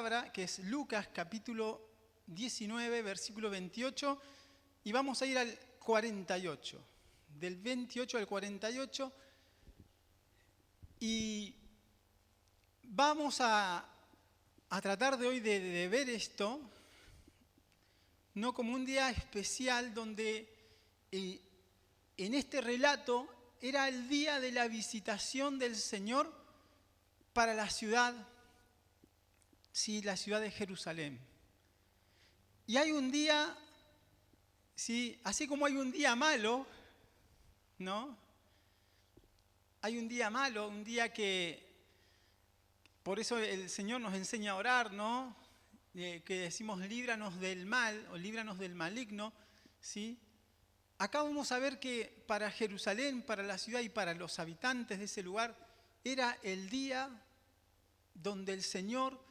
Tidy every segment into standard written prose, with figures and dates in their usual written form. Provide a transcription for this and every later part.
palabra, que es Lucas capítulo 19, versículo 28, y vamos a ir al 48, del 28 al 48, y vamos a tratar de hoy de ver esto, no como un día especial donde en este relato era el día de la visitación del Señor para la ciudad, sí, la ciudad de Jerusalén. Y hay un día, sí, así como hay un día malo, ¿no? Hay un día malo, un día que, por eso el Señor nos enseña a orar, ¿no? Que decimos líbranos del mal o líbranos del maligno, ¿sí? Acá vamos a ver que para Jerusalén, para la ciudad y para los habitantes de ese lugar, era el día donde el Señor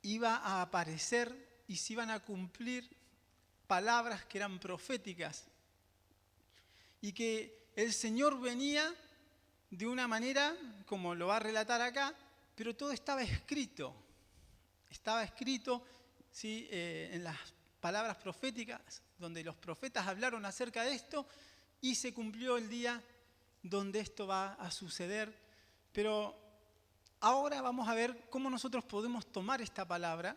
iba a aparecer y se iban a cumplir palabras que eran proféticas. Y que el Señor venía de una manera, como lo va a relatar acá, pero todo estaba escrito. Estaba escrito, ¿sí? En las palabras proféticas, donde los profetas hablaron acerca de esto, y se cumplió el día donde esto va a suceder. Pero ahora vamos a ver cómo nosotros podemos tomar esta palabra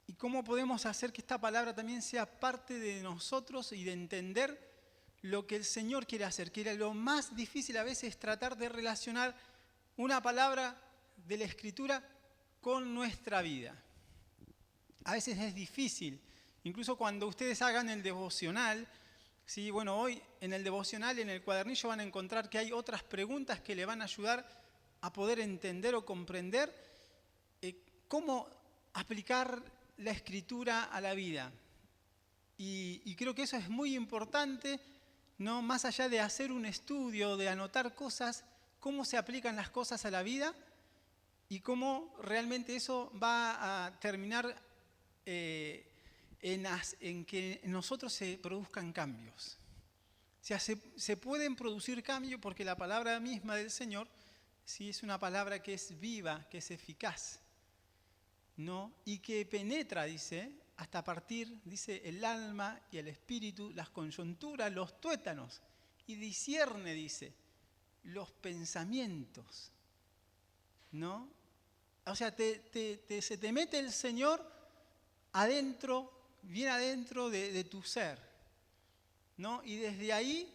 y cómo podemos hacer que esta palabra también sea parte de nosotros y de entender lo que el Señor quiere hacer, que era lo más difícil a veces es tratar de relacionar una palabra de la Escritura con nuestra vida. A veces es difícil, incluso cuando ustedes hagan el devocional, ¿sí? Bueno, hoy en el devocional, en el cuadernillo van a encontrar que hay otras preguntas que le van a ayudar a poder entender o comprender cómo aplicar la Escritura a la vida. Y creo que eso es muy importante, ¿no? Más allá de hacer un estudio, de anotar cosas, cómo se aplican las cosas a la vida y cómo realmente eso va a terminar en que en nosotros se produzcan cambios. O sea, se pueden producir cambios porque la palabra misma del Señor, sí, es una palabra que es viva, que es eficaz, ¿no? Y que penetra, dice, hasta partir, dice, el alma y el espíritu, las coyunturas, los tuétanos, y discierne, dice, los pensamientos, ¿no? O sea, se te mete el Señor adentro, bien adentro de tu ser, ¿no? Y desde ahí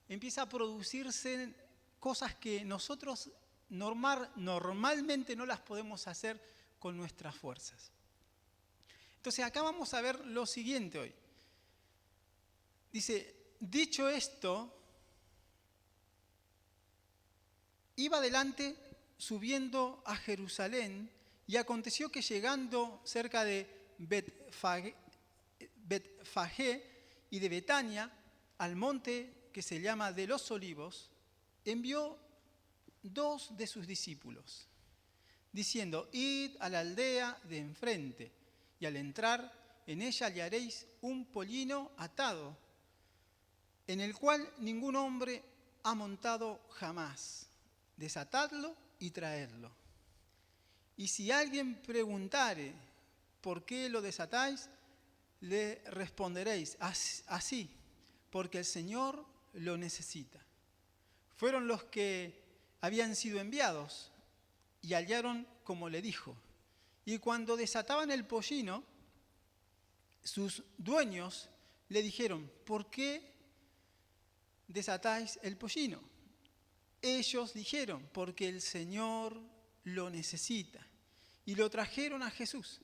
empieza a producirse cosas que nosotros normalmente no las podemos hacer con nuestras fuerzas. Entonces acá vamos a ver lo siguiente hoy. Dice, dicho esto, iba adelante subiendo a Jerusalén, y aconteció que llegando cerca de Betfagé y de Betania, al monte que se llama de los Olivos, envió 2 de sus discípulos, diciendo, id a la aldea de enfrente, y al entrar en ella hallaréis un pollino atado, en el cual ningún hombre ha montado jamás. Desatadlo y traedlo. Y si alguien preguntare por qué lo desatáis, le responderéis así, porque el Señor lo necesita. Fueron los que habían sido enviados y hallaron como le dijo. Y cuando desataban el pollino, sus dueños le dijeron, ¿por qué desatáis el pollino? Ellos dijeron, porque el Señor lo necesita. Y lo trajeron a Jesús.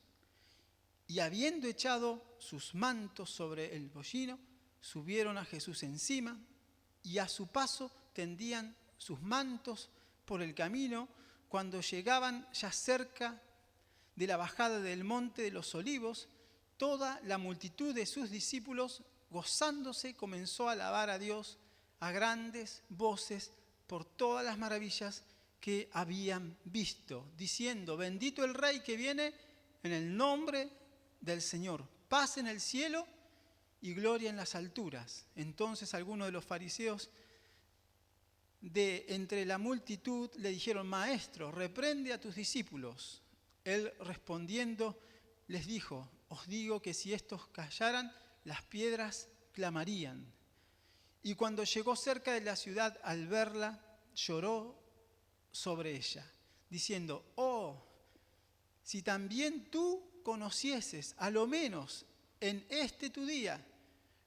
Y habiendo echado sus mantos sobre el pollino, subieron a Jesús encima, y a su paso tendían sus mantos por el camino. Cuando llegaban ya cerca de la bajada del monte de los Olivos, toda la multitud de sus discípulos, gozándose, comenzó a alabar a Dios a grandes voces por todas las maravillas que habían visto, diciendo, bendito el Rey que viene en el nombre del Señor, paz en el cielo y gloria en las alturas. Entonces algunos de los fariseos de entre la multitud le dijeron, maestro, reprende a tus discípulos. Él respondiendo les dijo: os digo que si estos callaran, las piedras clamarían. Y cuando llegó cerca de la ciudad, al verla, lloró sobre ella, diciendo: oh, si también tú conocieses, a lo menos en este tu día,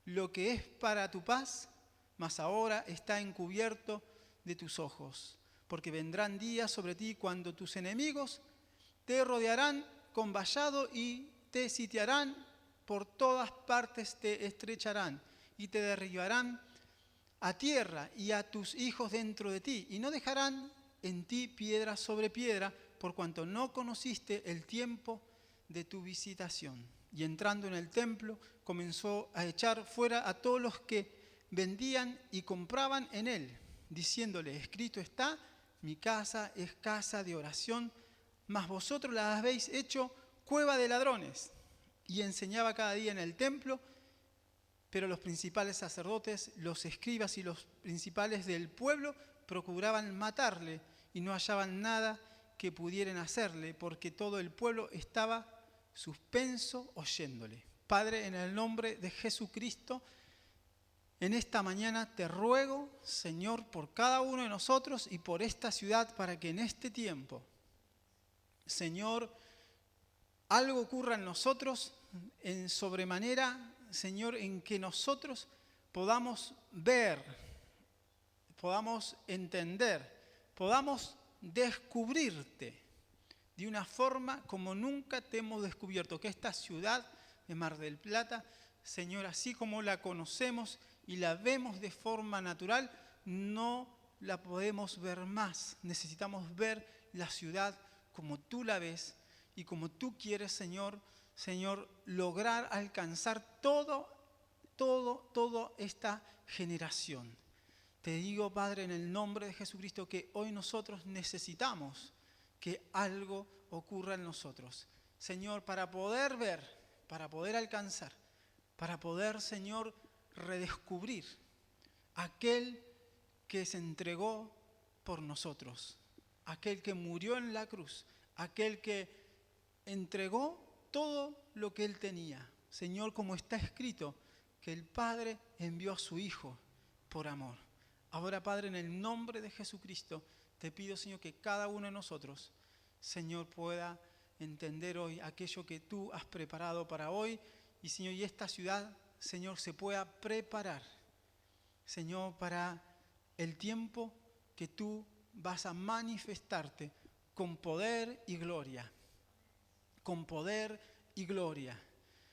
lo que es para tu paz, mas ahora está encubierto de tus ojos. Porque vendrán días sobre ti cuando tus enemigos te rodearán con vallado y te sitiarán, por todas partes te estrecharán y te derribarán a tierra y a tus hijos dentro de ti, y no dejarán en ti piedra sobre piedra, por cuanto no conociste el tiempo de tu visitación. Y entrando en el templo, comenzó a echar fuera a todos los que vendían y compraban en él, diciéndole: escrito está, mi casa es casa de oración, mas vosotros la habéis hecho cueva de ladrones. Y enseñaba cada día en el templo. Pero los principales sacerdotes, los escribas y los principales del pueblo procuraban matarle y no hallaban nada que pudieran hacerle, porque todo el pueblo estaba suspenso oyéndole. Padre, en el nombre de Jesucristo, en esta mañana te ruego, Señor, por cada uno de nosotros y por esta ciudad, para que en este tiempo, Señor, algo ocurra en nosotros en sobremanera, Señor, en que nosotros podamos ver, podamos entender, podamos descubrirte de una forma como nunca te hemos descubierto. Que esta ciudad de Mar del Plata, Señor, así como la conocemos y la vemos de forma natural, no la podemos ver más. Necesitamos ver la ciudad como tú la ves y como tú quieres, Señor, lograr alcanzar toda esta generación. Te digo, Padre, en el nombre de Jesucristo, que hoy nosotros necesitamos que algo ocurra en nosotros. Señor, para poder ver, para poder alcanzar, para poder, Señor, redescubrir aquel que se entregó por nosotros, aquel que murió en la cruz, aquel que entregó todo lo que él tenía. Señor, como está escrito, que el Padre envió a su Hijo por amor. Ahora, Padre, en el nombre de Jesucristo, te pido, Señor, que cada uno de nosotros, Señor, pueda entender hoy aquello que tú has preparado para hoy. Y, Señor, y esta ciudad, Señor, se pueda preparar, Señor, para el tiempo que tú vas a manifestarte con poder y gloria. Con poder y gloria,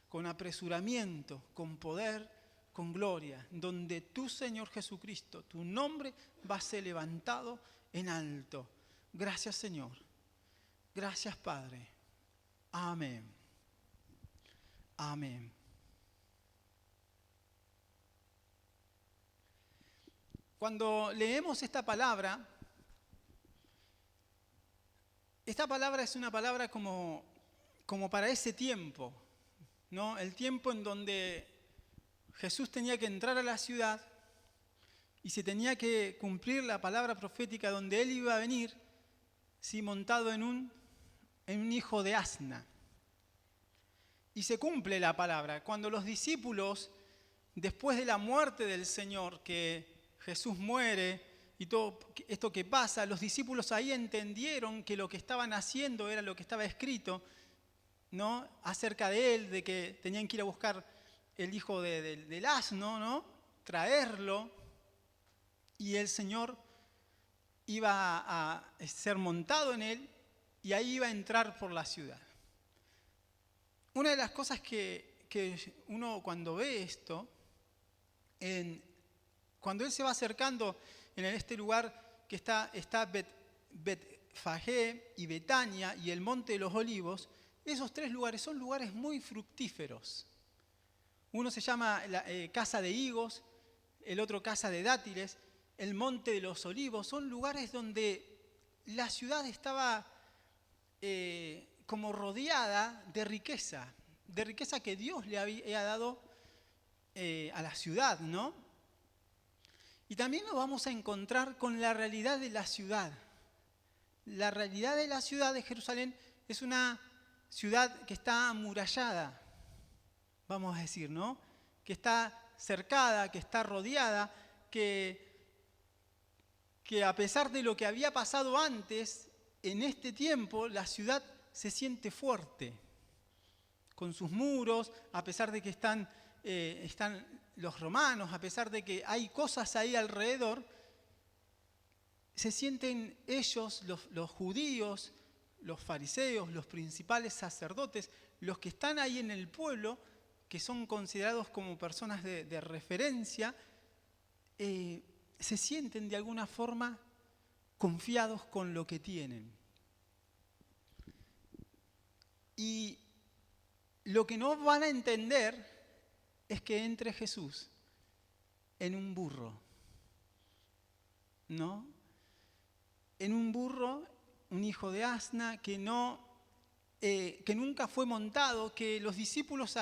con apresuramiento, con poder, con gloria, donde tú, Señor Jesucristo, tu nombre va a ser levantado en alto. Gracias, Señor. Gracias, Padre. Amén. Amén. Cuando leemos esta palabra es una palabra como para ese tiempo, ¿no? El tiempo en donde Jesús tenía que entrar a la ciudad y se tenía que cumplir la palabra profética, donde él iba a venir, sí, montado en un hijo de asna. Y se cumple la palabra. Cuando los discípulos, después de la muerte del Señor, que Jesús muere y todo esto que pasa, los discípulos ahí entendieron que lo que estaban haciendo era lo que estaba escrito, ¿no? Acerca de él, de que tenían que ir a buscar el hijo del asno, ¿no? Traerlo, y el Señor iba a ser montado en él y ahí iba a entrar por la ciudad. Una de las cosas que uno cuando ve esto, cuando él se va acercando en este lugar que está Betfagé y Betania y el Monte de los Olivos, esos tres lugares son lugares muy fructíferos. Uno se llama Casa de Higos, el otro Casa de Dátiles, el Monte de los Olivos. Son lugares donde la ciudad estaba como rodeada de riqueza que Dios le había dado a la ciudad, ¿no? Y también nos vamos a encontrar con la realidad de la ciudad. La realidad de la ciudad de Jerusalén es una ciudad que está amurallada, vamos a decir, ¿no? Que está cercada, que está rodeada, que a pesar de lo que había pasado antes, en este tiempo la ciudad se siente fuerte, con sus muros, a pesar de que están los romanos, a pesar de que hay cosas ahí alrededor, se sienten ellos, los judíos, los fariseos, los principales sacerdotes, los que están ahí en el pueblo, que son considerados como personas de referencia, se sienten de alguna forma confiados con lo que tienen. Y lo que no van a entender es que entre Jesús en un burro, ¿no? En un burro, un hijo de asna que nunca fue montado, que los discípulos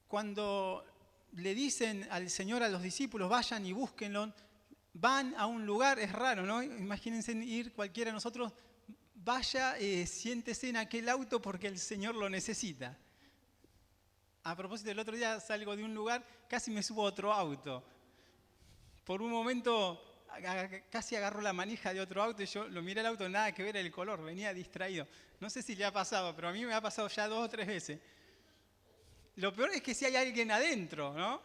cuando le dicen al Señor a los discípulos, vayan y búsquenlo, van a un lugar, es raro, ¿no? Imagínense ir cualquiera de nosotros, vaya, siéntese en aquel auto porque el Señor lo necesita. A propósito, el otro día salgo de un lugar, casi me subo a otro auto. Por un momento casi agarro la manija de otro auto y yo lo miré el auto, nada que ver el color, venía distraído. No sé si le ha pasado, pero a mí me ha pasado ya 2 o 3 veces. Lo peor es que si hay alguien adentro, ¿no?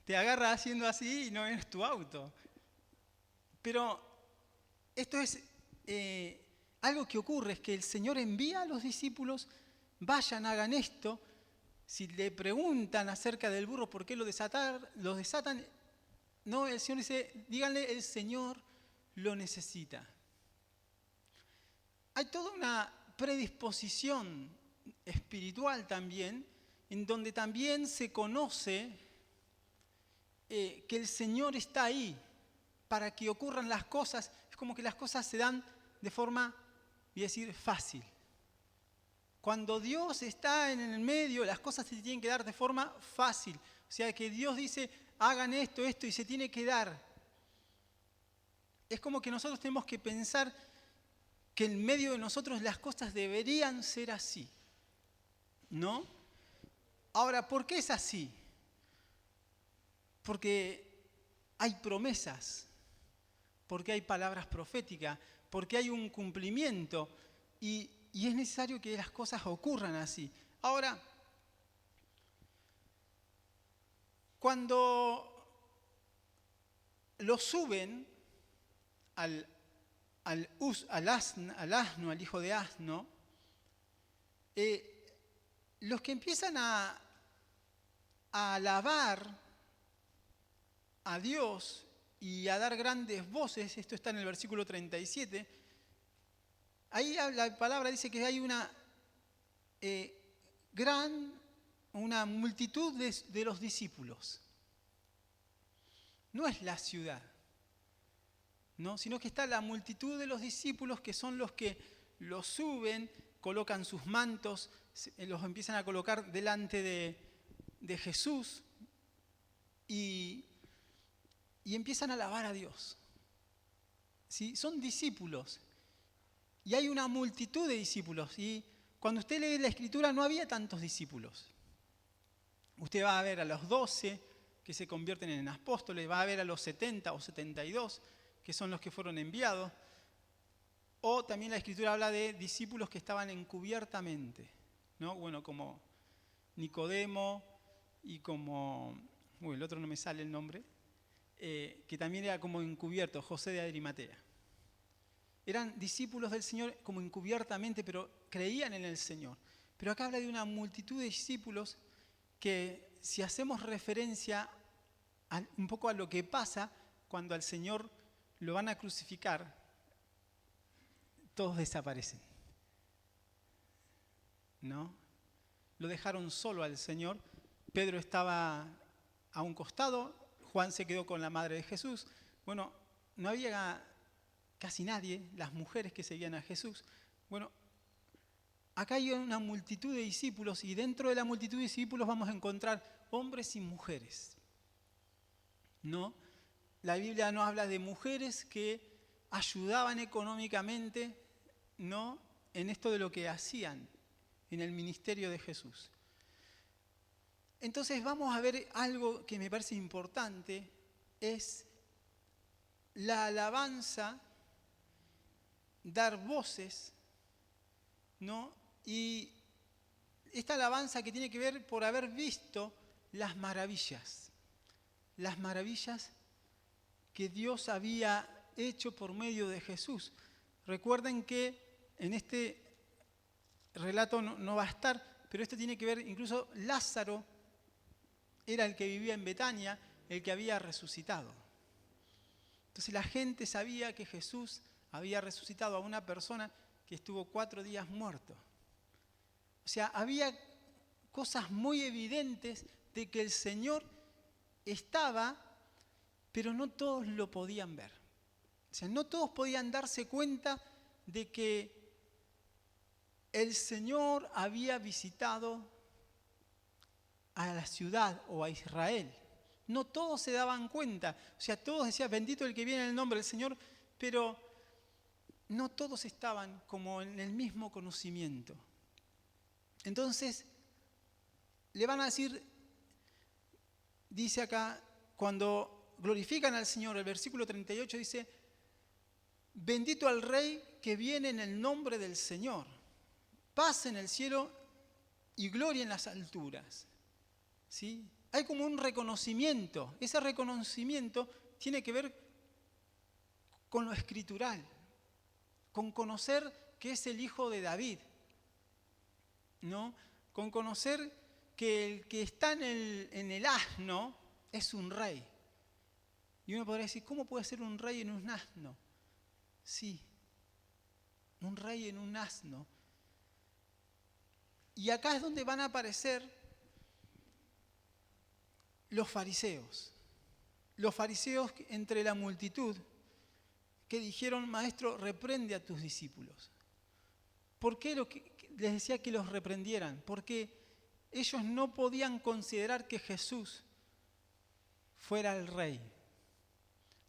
Te agarra haciendo así y no es tu auto. Pero esto es algo que ocurre, es que el Señor envía a los discípulos, vayan, hagan esto. Si le preguntan acerca del burro por qué lo desatan, no, el Señor dice, díganle, el Señor lo necesita. Hay toda una predisposición espiritual también, en donde también se conoce que el Señor está ahí para que ocurran las cosas. Es como que las cosas se dan de forma, voy a decir, fácil. Cuando Dios está en el medio, las cosas se tienen que dar de forma fácil. O sea, que Dios dice, hagan esto, y se tiene que dar. Es como que nosotros tenemos que pensar que en medio de nosotros las cosas deberían ser así, ¿no? Ahora, ¿por qué es así? Porque hay promesas, porque hay palabras proféticas, porque hay un cumplimiento y es necesario que las cosas ocurran así. Ahora, cuando lo suben al asno, al hijo de asno, los que empiezan a alabar a Dios y a dar grandes voces, esto está en el versículo 37, ahí la palabra dice que hay una multitud de los discípulos. No es la ciudad, ¿no? Sino que está la multitud de los discípulos que son los que los suben, colocan sus mantos, los empiezan a colocar delante de Jesús y empiezan a alabar a Dios. ¿Sí? Son discípulos y hay una multitud de discípulos y cuando usted lee la Escritura no había tantos discípulos. Usted va a ver a los 12 que se convierten en apóstoles, va a ver a los 70 o 72 que son los que fueron enviados, o también la Escritura habla de discípulos que estaban encubiertamente, ¿no? Bueno, como Nicodemo y como, el otro no me sale el nombre, que también era como encubierto, José de Arimatea. Eran discípulos del Señor como encubiertamente, pero creían en el Señor. Pero acá habla de una multitud de discípulos que si hacemos referencia un poco a lo que pasa cuando al Señor lo van a crucificar, todos desaparecen, ¿no? Lo dejaron solo al Señor. Pedro estaba a un costado, Juan se quedó con la madre de Jesús. Bueno, no había casi nadie, las mujeres que seguían a Jesús. Bueno, acá hay una multitud de discípulos y dentro de la multitud de discípulos vamos a encontrar hombres y mujeres, ¿no? La Biblia nos habla de mujeres que ayudaban económicamente, ¿no? en esto de lo que hacían en el ministerio de Jesús. Entonces vamos a ver algo que me parece importante, es la alabanza, dar voces, ¿no? Y esta alabanza que tiene que ver por haber visto las maravillas que Dios había hecho por medio de Jesús. Recuerden que en este relato no va a estar, pero esto tiene que ver, incluso Lázaro era el que vivía en Betania, el que había resucitado. Entonces la gente sabía que Jesús había resucitado a una persona que estuvo 4 días muerto. O sea, había cosas muy evidentes de que el Señor estaba, pero no todos lo podían ver. O sea, no todos podían darse cuenta de que el Señor había visitado a la ciudad o a Israel. No todos se daban cuenta. O sea, todos decían, bendito el que viene en el nombre del Señor, pero no todos estaban como en el mismo conocimiento. Entonces, le van a decir, dice acá, cuando glorifican al Señor, el versículo 38 dice, bendito al Rey que viene en el nombre del Señor, paz en el cielo y gloria en las alturas. ¿Sí? Hay como un reconocimiento. Ese reconocimiento tiene que ver con lo escritural, con conocer que es el hijo de David, ¿no? Con conocer que el que está en el asno es un rey. Y uno podría decir, ¿cómo puede ser un rey en un asno? Sí, un rey en un asno. Y acá es donde van a aparecer los fariseos entre la multitud que dijeron, maestro, reprende a tus discípulos. ¿Por qué les decía que los reprendieran? Porque ellos no podían considerar que Jesús fuera el rey.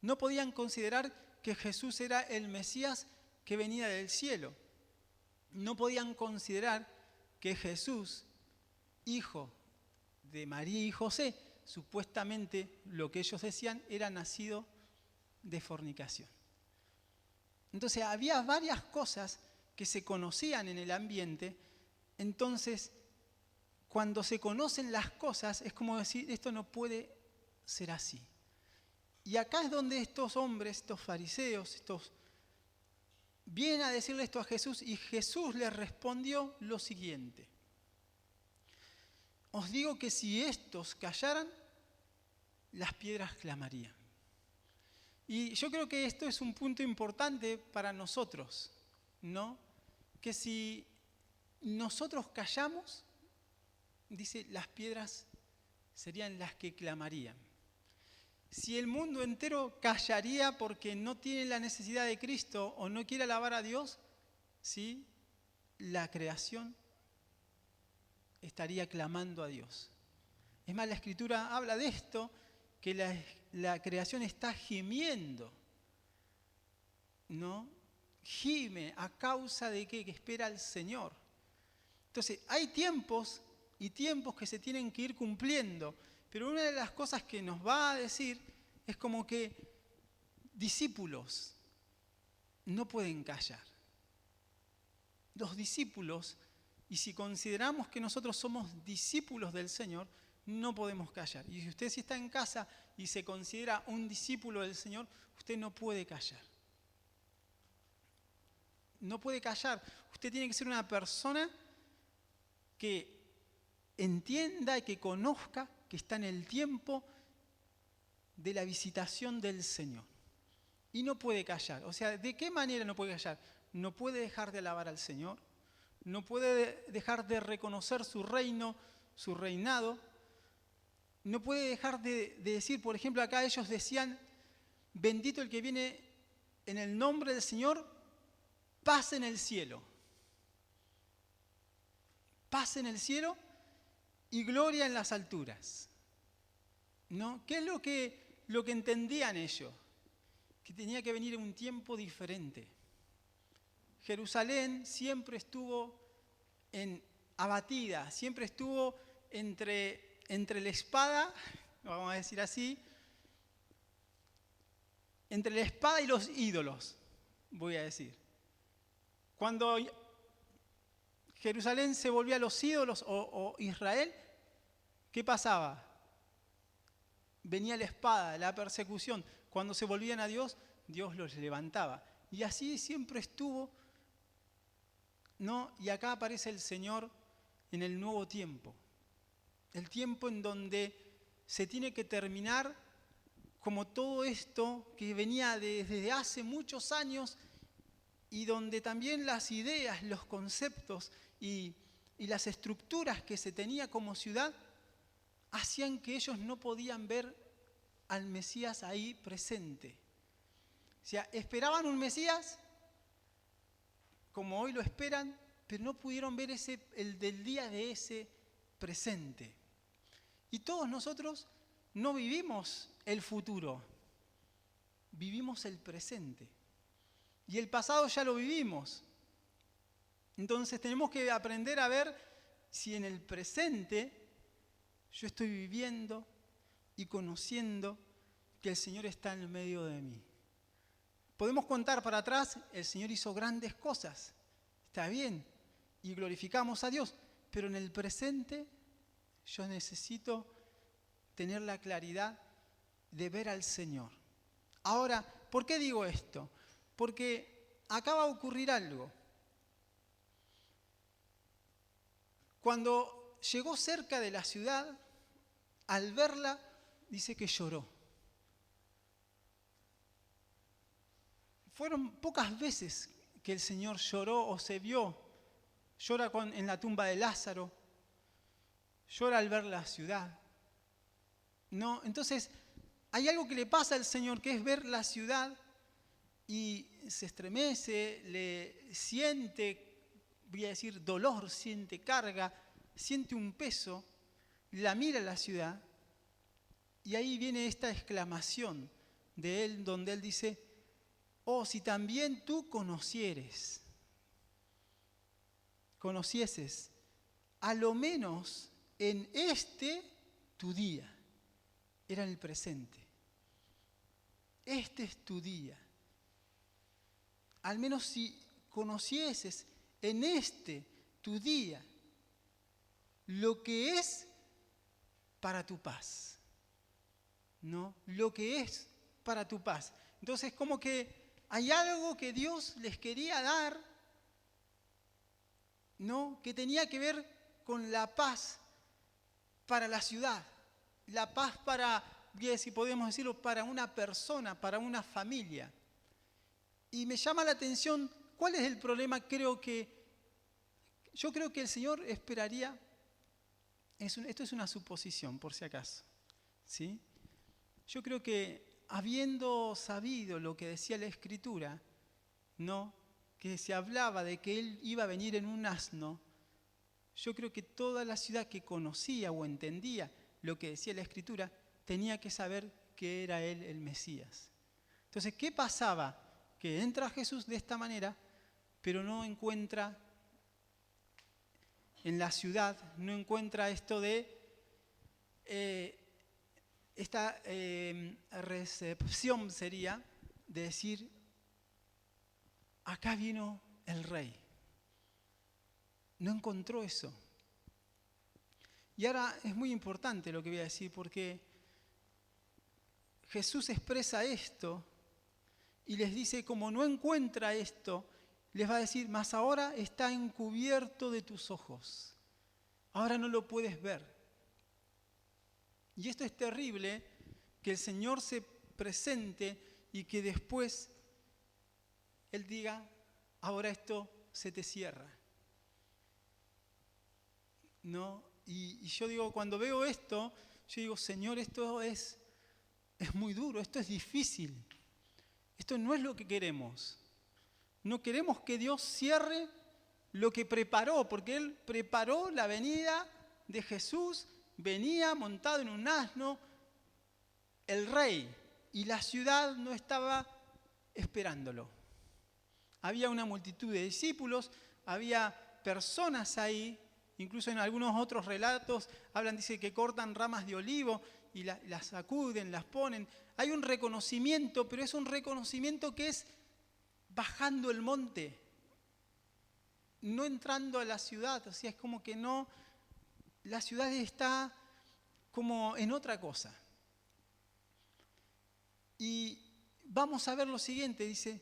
No podían considerar que Jesús era el Mesías que venía del cielo. No podían considerar que Jesús, hijo de María y José, supuestamente lo que ellos decían era nacido de fornicación. Entonces había varias cosas que se conocían en el ambiente. Entonces, cuando se conocen las cosas, es como decir, esto no puede ser así. Y acá es donde estos hombres, estos fariseos, vienen a decirle esto a Jesús, y Jesús les respondió lo siguiente. Os digo que si estos callaran, las piedras clamarían. Y yo creo que esto es un punto importante para nosotros, ¿no? Que si nosotros callamos, dice, las piedras serían las que clamarían. Si el mundo entero callaría porque no tiene la necesidad de Cristo o no quiere alabar a Dios, ¿sí? La creación estaría clamando a Dios. Es más, la Escritura habla de esto, que la creación está gimiendo, ¿no? Gime a causa de ¿qué? Que espera al Señor. Entonces, hay tiempos y tiempos que se tienen que ir cumpliendo, pero una de las cosas que nos va a decir es como que discípulos no pueden callar. Los discípulos, y si consideramos que nosotros somos discípulos del Señor, no podemos callar. Y si usted está en casa y se considera un discípulo del Señor, usted no puede callar. No puede callar. Usted tiene que ser una persona que entienda y que conozca que está en el tiempo de la visitación del Señor. Y no puede callar. O sea, ¿de qué manera no puede callar? No puede dejar de alabar al Señor. No puede dejar de reconocer su reino, su reinado. No puede dejar de decir, por ejemplo, acá ellos decían, bendito el que viene en el nombre del Señor, paz en el cielo. Paz en el cielo y gloria en las alturas. ¿No? ¿Qué es lo que entendían ellos? Que tenía que venir un tiempo diferente. Jerusalén siempre estuvo abatida, siempre estuvo entre la espada, vamos a decir así, entre la espada y los ídolos, voy a decir. Cuando Jerusalén se volvía a los ídolos o Israel, ¿qué pasaba? Venía la espada, la persecución. Cuando se volvían a Dios, Dios los levantaba. Y así siempre estuvo, ¿no? Y acá aparece el Señor en el nuevo tiempo. El tiempo en donde se tiene que terminar como todo esto que venía desde hace muchos años y donde también las ideas, los conceptos y las estructuras que se tenía como ciudad hacían que ellos no podían ver al Mesías ahí presente. O sea, esperaban un Mesías como hoy lo esperan, pero no pudieron ver el del día de ese presente. Y todos nosotros no vivimos el futuro, vivimos el presente. Y el pasado ya lo vivimos. Entonces tenemos que aprender a ver si en el presente yo estoy viviendo y conociendo que el Señor está en el medio de mí. Podemos contar para atrás, el Señor hizo grandes cosas, está bien, y glorificamos a Dios, pero en el presente yo necesito tener la claridad de ver al Señor. Ahora, ¿por qué digo esto? Porque acá va a ocurrir algo. Cuando llegó cerca de la ciudad, al verla, dice que lloró. Fueron pocas veces que el Señor lloró o se vio. Llora en la tumba de Lázaro, llora al ver la ciudad. No, entonces, hay algo que le pasa al Señor, que es ver la ciudad y se estremece, le siente, voy a decir, dolor, siente carga, siente un peso, la mira la ciudad y ahí viene esta exclamación de él, donde él dice: oh, si también tú conocieses, a lo menos en este tu día, era en el presente. Este es tu día. Al menos si conocieses en este tu día lo que es para tu paz, ¿no? Lo que es para tu paz. Entonces, como que hay algo que Dios les quería dar, ¿no? Que tenía que ver con la paz para la ciudad, la paz para, si podemos decirlo, para una persona, para una familia. Y me llama la atención, ¿cuál es el problema? Yo creo que el Señor esperaría, esto es una suposición por si acaso, ¿sí? Yo creo que habiendo sabido lo que decía la Escritura, ¿no? Que se hablaba de que Él iba a venir en un asno, yo creo que toda la ciudad que conocía o entendía lo que decía la Escritura tenía que saber que era Él el Mesías. Entonces, ¿qué pasaba? Que entra Jesús de esta manera, pero no encuentra en la ciudad, no encuentra esto de esta recepción sería de decir: acá vino el Rey. No encontró eso. Y ahora es muy importante lo que voy a decir, porque Jesús expresa esto y les dice, como no encuentra esto, les va a decir: mas ahora está encubierto de tus ojos. Ahora no lo puedes ver. Y esto es terrible, que el Señor se presente y que después Él diga: ahora esto se te cierra. ¿No? Y yo digo, cuando veo esto, yo digo: Señor, esto es muy duro, esto es difícil. Esto no es lo que queremos. No queremos que Dios cierre lo que preparó, porque Él preparó la venida de Jesús, venía montado en un asno, el Rey, y la ciudad no estaba esperándolo. había una multitud de discípulos, había personas ahí, incluso en algunos otros relatos dice que cortan ramas de olivo y las sacuden, las ponen. Hay un reconocimiento, pero es un reconocimiento que es bajando el monte, no entrando a la ciudad. O sea, es como que no, la ciudad está como en otra cosa. Y vamos a ver lo siguiente, dice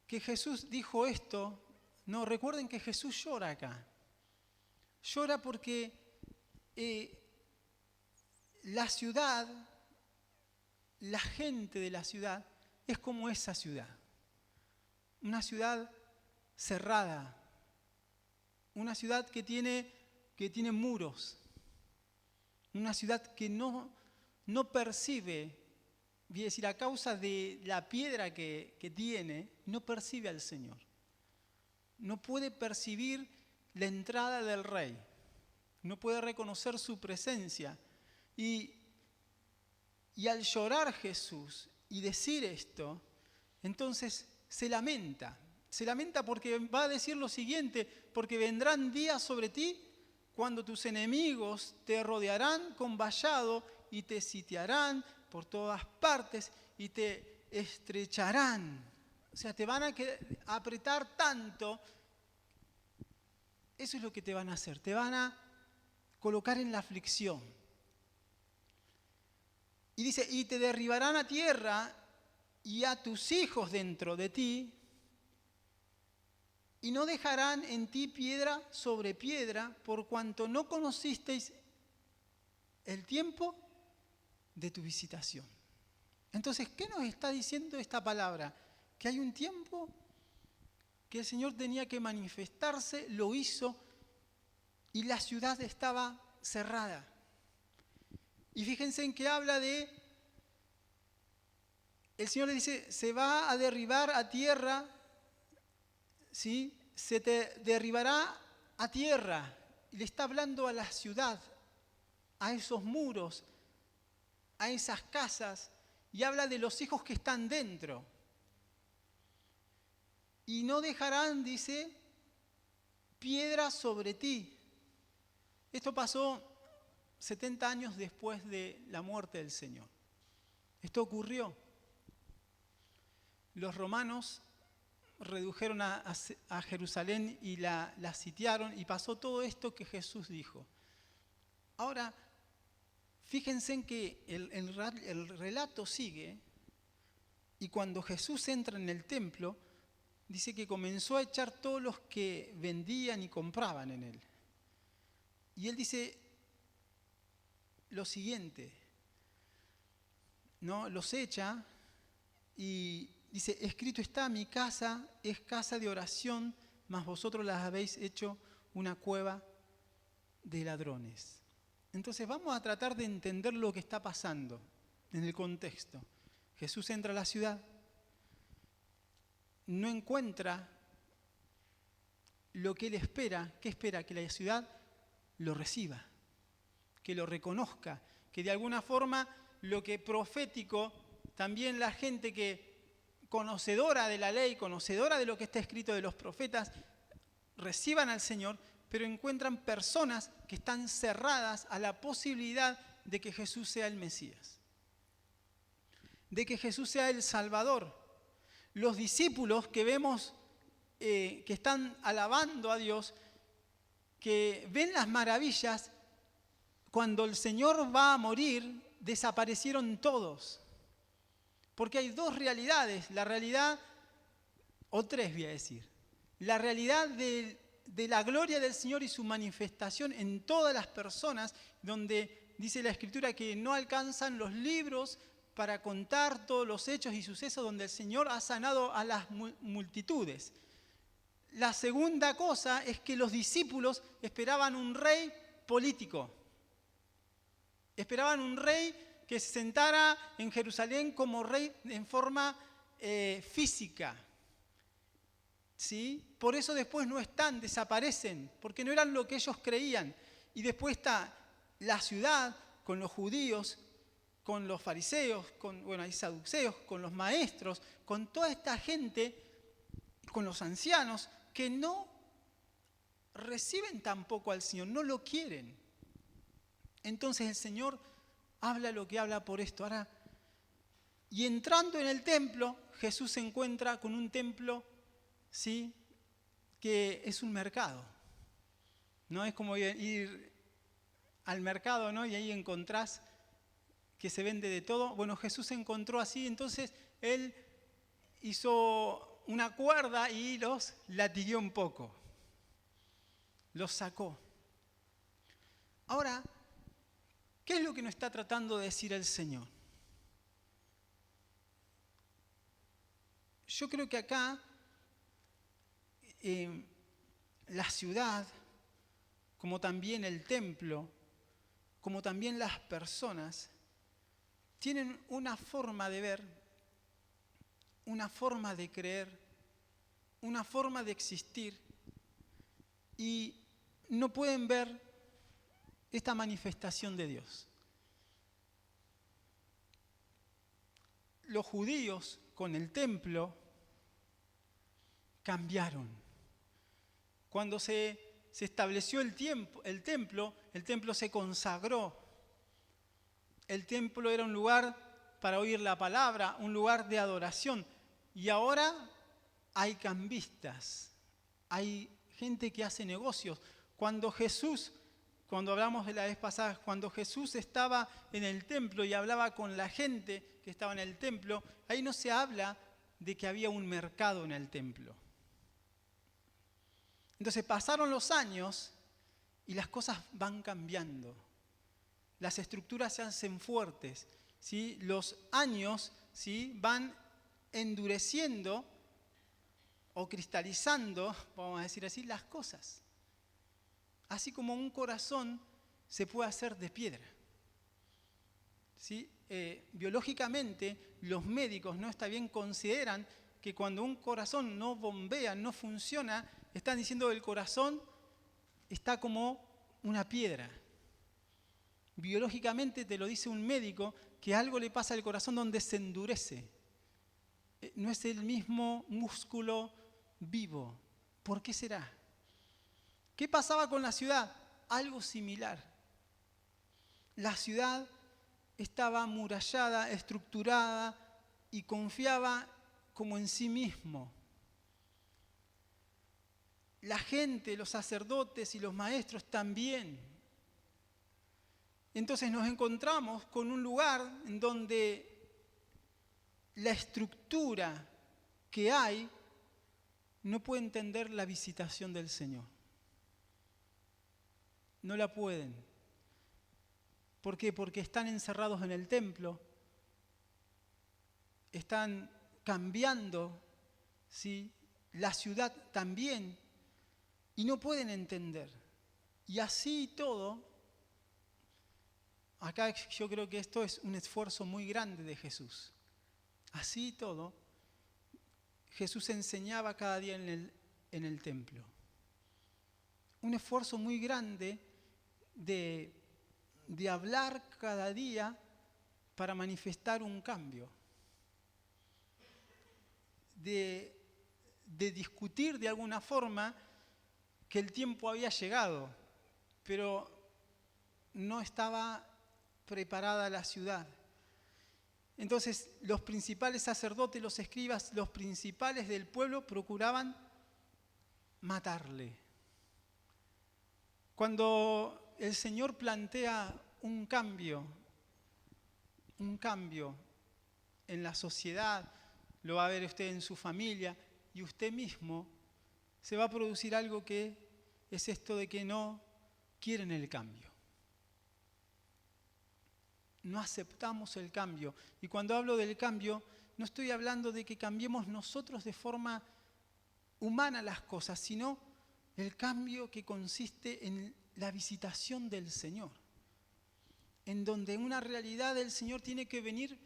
que Jesús dijo esto. No, recuerden que Jesús llora acá. Llora porque la ciudad, la gente de la ciudad, es como esa ciudad. Una ciudad cerrada. Una ciudad que tiene muros. Una ciudad que no percibe, voy a decir, a causa de la piedra que tiene, no percibe al Señor. No puede percibir la entrada del Rey. No puede reconocer su presencia. Y al llorar Jesús y decir esto, entonces se lamenta. Se lamenta porque va a decir lo siguiente: porque vendrán días sobre ti cuando tus enemigos te rodearán con vallado y te sitiarán por todas partes y te estrecharán. O sea, te van a apretar tanto. Eso es lo que te van a hacer. Te van a colocar en la aflicción. Y dice, y te derribarán a tierra y a tus hijos dentro de ti, y no dejarán en ti piedra sobre piedra, por cuanto no conocisteis el tiempo de tu visitación. Entonces, ¿qué nos está diciendo esta palabra? Que hay un tiempo que el Señor tenía que manifestarse, lo hizo, y la ciudad estaba cerrada. Y fíjense en que habla el Señor le dice, se va a derribar a tierra, ¿sí? Se te derribará a tierra. Y le está hablando a la ciudad, a esos muros, a esas casas, y habla de los hijos que están dentro. Y no dejarán, dice, piedra sobre ti. Esto pasó 70 años después de la muerte del Señor. Esto ocurrió. Los romanos redujeron a Jerusalén y la sitiaron, y pasó todo esto que Jesús dijo. Ahora, fíjense en que el relato sigue, y cuando Jesús entra en el templo, dice que comenzó a echar todos los que vendían y compraban en él. Y él dice lo siguiente, ¿no? Los echa y dice, escrito está, mi casa es casa de oración, mas vosotros las habéis hecho una cueva de ladrones. Entonces vamos a tratar de entender lo que está pasando en el contexto. Jesús entra a la ciudad, no encuentra lo que él espera. ¿Qué espera? Que la ciudad lo reciba, que lo reconozca, que de alguna forma lo que profético, también la gente que conocedora de la ley, conocedora de lo que está escrito de los profetas, reciban al Señor, pero encuentran personas que están cerradas a la posibilidad de que Jesús sea el Mesías, de que Jesús sea el Salvador. Los discípulos que vemos que están alabando a Dios, que ven las maravillas, cuando el Señor va a morir, desaparecieron todos. Porque hay dos realidades, la realidad, o tres voy a decir, la realidad de la gloria del Señor y su manifestación en todas las personas, donde dice la Escritura que no alcanzan los libros para contar todos los hechos y sucesos donde el Señor ha sanado a las multitudes. La segunda cosa es que los discípulos esperaban un rey político. Esperaban un rey que se sentara en Jerusalén como rey en forma física. ¿Sí? Por eso después no están, desaparecen, porque no eran lo que ellos creían. Y después está la ciudad con los judíos, con los fariseos, hay saduceos, con los maestros, con toda esta gente con los ancianos, que no reciben tampoco al Señor, no lo quieren. Entonces el Señor habla lo que habla por esto. Ahora, y entrando en el templo, Jesús se encuentra con un templo, ¿sí?, que es un mercado. No es como ir al mercado, ¿no?, y ahí encontrás que se vende de todo. Bueno, Jesús se encontró así, entonces Él hizo una cuerda y los latigueó un poco. Los sacó. Ahora, ¿qué es lo que nos está tratando de decir el Señor? Yo creo que acá la ciudad, como también el templo, como también las personas, tienen una forma de ver, una forma de creer, una forma de existir, y no pueden ver esta manifestación de Dios. Los judíos con el templo cambiaron. Cuando se estableció el templo se consagró. El templo era un lugar para oír la palabra, un lugar de adoración. Y ahora hay cambistas, hay gente que hace negocios. Cuando hablamos de la vez pasada, cuando Jesús estaba en el templo y hablaba con la gente que estaba en el templo, ahí no se habla de que había un mercado en el templo. Entonces pasaron los años y las cosas van cambiando. Las estructuras se hacen fuertes, ¿sí? Los años, ¿sí?, van endureciendo o cristalizando, vamos a decir así, las cosas. Así como un corazón se puede hacer de piedra. ¿Sí? Biológicamente, los médicos, ¿no?, está bien, consideran que cuando un corazón no bombea, no funciona, están diciendo que el corazón está como una piedra. Biológicamente te lo dice un médico que algo le pasa al corazón donde se endurece. No es el mismo músculo vivo. ¿Por qué será? ¿Qué pasaba con la ciudad? Algo similar. La ciudad estaba amurallada, estructurada y confiaba como en sí mismo. La gente, los sacerdotes y los maestros también. Entonces nos encontramos con un lugar en donde la estructura que hay no puede entender la visitación del Señor. No la pueden. ¿Por qué? Porque están encerrados en el templo, están cambiando, ¿sí?, la ciudad también, y no pueden entender. Y así todo, acá yo creo que esto es un esfuerzo muy grande de Jesús. Así todo, Jesús enseñaba cada día en el templo. Un esfuerzo muy grande de hablar cada día para manifestar un cambio. De discutir de alguna forma que el tiempo había llegado, pero no estaba preparada la ciudad. Entonces los principales sacerdotes, los escribas, los principales del pueblo procuraban matarle. Cuando el Señor plantea un cambio en la sociedad, lo va a ver usted en su familia y usted mismo, se va a producir algo que es esto de que no quieren el cambio. No aceptamos el cambio. Y cuando hablo del cambio, no estoy hablando de que cambiemos nosotros de forma humana las cosas, sino el cambio que consiste en la visitación del Señor, en donde una realidad del Señor tiene que venir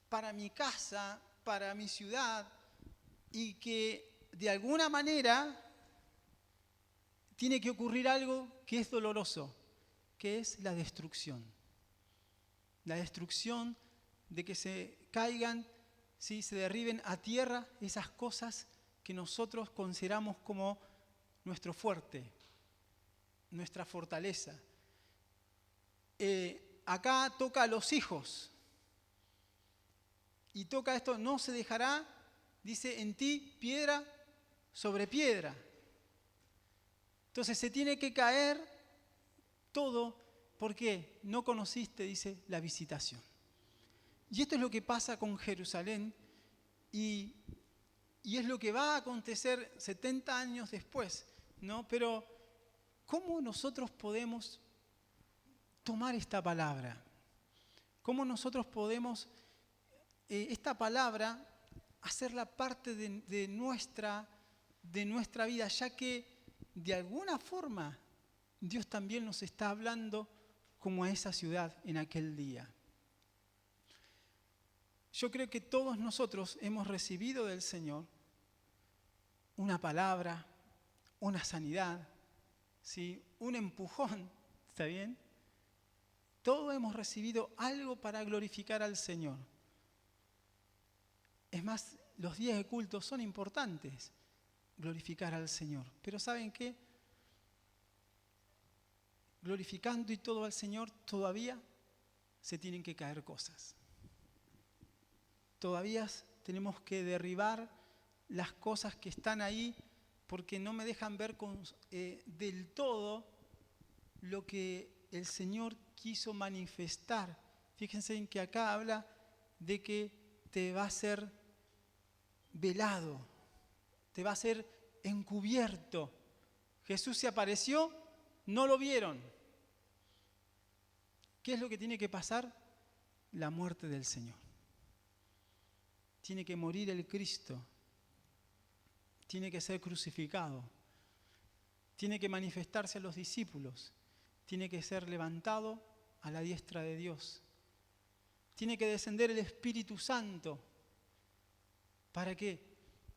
para mi casa, para mi ciudad, y que de alguna manera tiene que ocurrir algo que es doloroso, que es la destrucción. La destrucción de que se caigan, ¿sí?, se derriben a tierra esas cosas que nosotros consideramos como nuestro fuerte, nuestra fortaleza. Acá toca a los hijos. Y toca esto, no se dejará, dice, en ti piedra sobre piedra. Entonces se tiene que caer todo porque no conociste, dice, la visitación. Y esto es lo que pasa con Jerusalén y es lo que va a acontecer 70 años después, ¿no? Pero ¿cómo nosotros podemos tomar esta palabra? ¿Cómo nosotros podemos esta palabra hacerla parte de nuestra vida, ya que de alguna forma Dios también nos está hablando como a esa ciudad en aquel día? Yo creo que todos nosotros hemos recibido del Señor una palabra, una sanidad, ¿sí? Un empujón, ¿está bien? Todos hemos recibido algo para glorificar al Señor. Es más, los días de culto son importantes, glorificar al Señor. Pero ¿saben qué? Glorificando y todo al Señor, todavía se tienen que caer cosas. Todavía tenemos que derribar las cosas que están ahí porque no me dejan ver del todo lo que el Señor quiso manifestar. Fíjense en que acá habla de que te va a ser velado, te va a ser encubierto. Jesús se apareció, no lo vieron. ¿Qué es lo que tiene que pasar? La muerte del Señor. Tiene que morir el Cristo. Tiene que ser crucificado. Tiene que manifestarse a los discípulos. Tiene que ser levantado a la diestra de Dios. Tiene que descender el Espíritu Santo. ¿Para qué?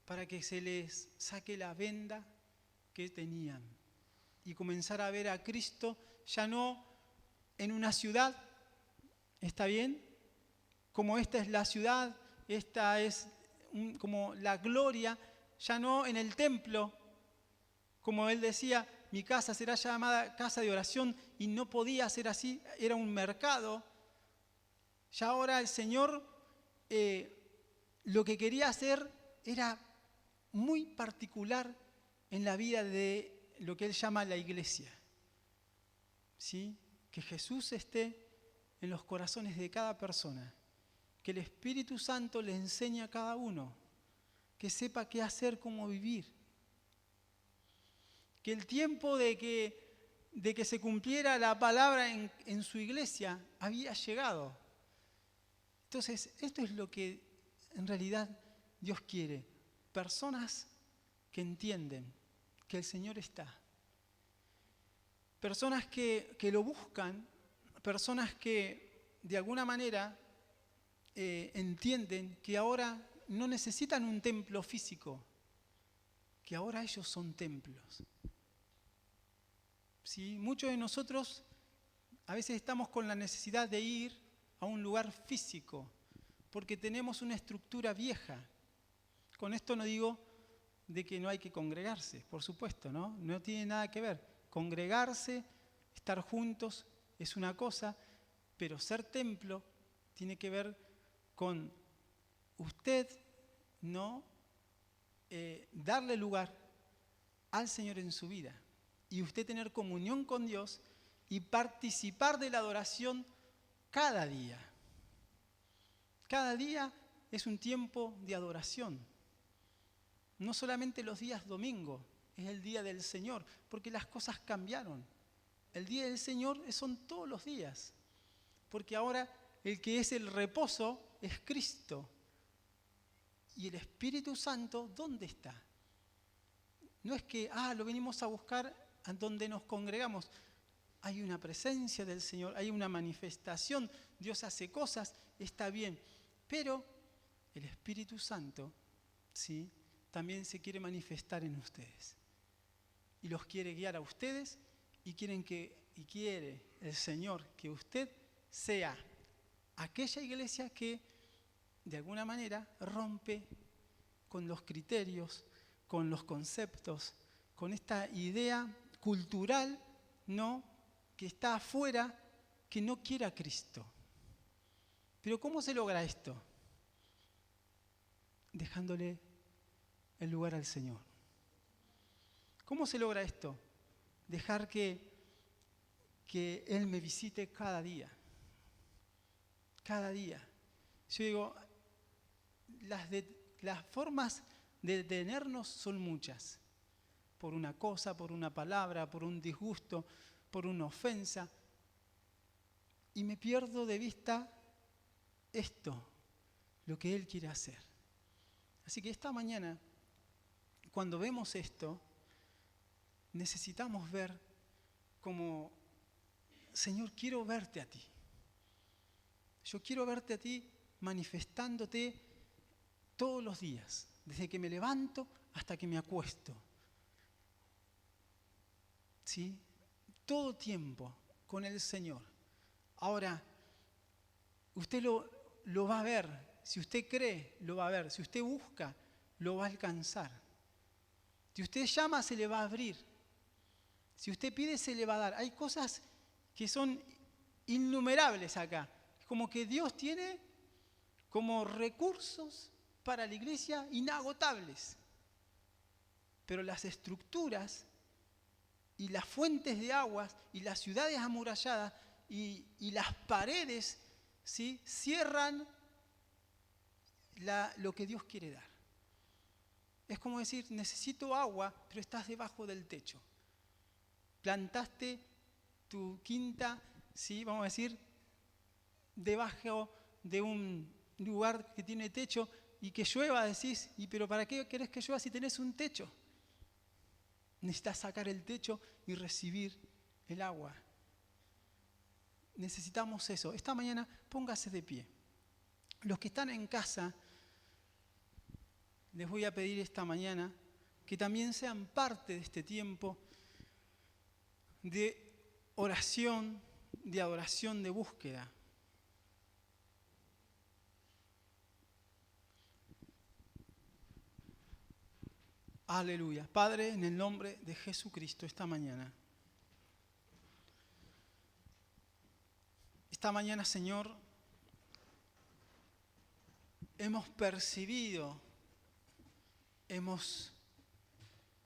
Para que se les saque la venda que tenían y comenzar a ver a Cristo ya no en una ciudad, ¿está bien? Como esta es la ciudad, esta es como la gloria, ya no en el templo, como él decía, mi casa será llamada casa de oración, y no podía ser así, era un mercado. Ya ahora el Señor lo que quería hacer era muy particular en la vida de lo que él llama la iglesia. ¿Sí? Que Jesús esté en los corazones de cada persona, que el Espíritu Santo le enseñe a cada uno, que sepa qué hacer, cómo vivir. Que el tiempo de que se cumpliera la palabra en su iglesia había llegado. Entonces, esto es lo que en realidad Dios quiere. Personas que entienden que el Señor está. Personas que lo buscan, personas que de alguna manera entienden que ahora no necesitan un templo físico, que ahora ellos son templos. ¿Sí? Muchos de nosotros a veces estamos con la necesidad de ir a un lugar físico porque tenemos una estructura vieja. Con esto no digo de que no hay que congregarse, por supuesto, ¿no? No tiene nada que ver. Congregarse, estar juntos es una cosa, pero ser templo tiene que ver con usted, ¿no? Darle lugar al Señor en su vida y usted tener comunión con Dios y participar de la adoración cada día. Cada día es un tiempo de adoración. No solamente los días domingo, es el día del Señor, porque las cosas cambiaron. El día del Señor son todos los días, porque ahora el que es el reposo es Cristo. ¿Y el Espíritu Santo dónde está? No es que, lo venimos a buscar a donde nos congregamos. Hay una presencia del Señor, hay una manifestación, Dios hace cosas, está bien. Pero el Espíritu Santo, ¿sí?, también se quiere manifestar en ustedes. Y los quiere guiar a ustedes y quiere el Señor que usted sea aquella iglesia que de alguna manera rompe con los criterios, con los conceptos, con esta idea cultural, ¿no?, que está afuera, que no quiere a Cristo. Pero ¿cómo se logra esto? Dejándole el lugar al Señor. ¿Cómo se logra esto? Dejar que Él me visite cada día. Cada día. Yo digo, las formas de detenernos son muchas. Por una cosa, por una palabra, por un disgusto, por una ofensa. Y me pierdo de vista esto, lo que Él quiere hacer. Así que esta mañana, cuando vemos esto, necesitamos ver como, Señor, quiero verte a ti. Yo quiero verte a ti manifestándote todos los días, desde que me levanto hasta que me acuesto. ¿Sí? Todo tiempo con el Señor. Ahora, usted lo va a ver. Si usted cree, lo va a ver. Si usted busca, lo va a alcanzar. Si usted llama, se le va a abrir. Si usted pide, se le va a dar. Hay cosas que son innumerables acá. Como que Dios tiene como recursos para la iglesia inagotables. Pero las estructuras y las fuentes de aguas y las ciudades amuralladas y las paredes, ¿sí?, cierran lo que Dios quiere dar. Es como decir, necesito agua, pero estás debajo del techo. Plantaste tu quinta, ¿sí?, vamos a decir, debajo de un lugar que tiene techo y que llueva, decís, pero ¿para qué querés que llueva si tenés un techo? Necesitas sacar el techo y recibir el agua. Necesitamos eso. Esta mañana póngase de pie. Los que están en casa, les voy a pedir esta mañana que también sean parte de este tiempo de oración, de adoración, de búsqueda. Aleluya. Padre, en el nombre de Jesucristo, esta mañana, Señor, hemos percibido, hemos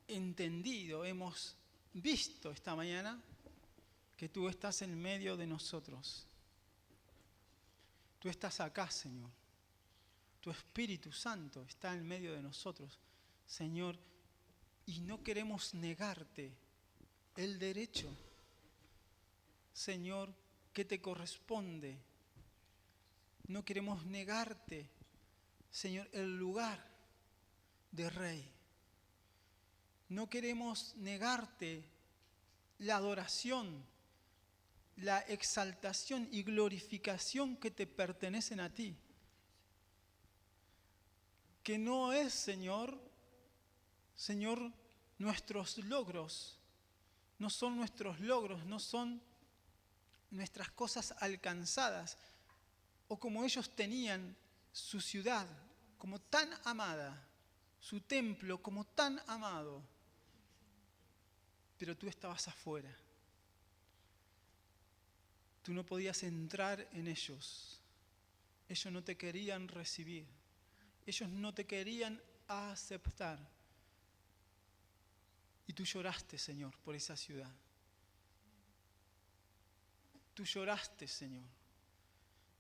entendido, hemos visto esta mañana que tú estás en medio de nosotros. Tú estás acá, Señor. Tu Espíritu Santo está en medio de nosotros, Señor, y no queremos negarte el derecho, Señor, que te corresponde. No queremos negarte, Señor, el lugar de Rey. No queremos negarte la adoración, la exaltación y glorificación que te pertenecen a ti. Que no es, Señor, nuestros logros, no son nuestros logros, no son nuestras cosas alcanzadas, o como ellos tenían su ciudad como tan amada, su templo como tan amado, pero tú estabas afuera. Tú no podías entrar en ellos. Ellos no te querían recibir. Ellos no te querían aceptar. Y tú lloraste, Señor, por esa ciudad. Tú lloraste, Señor.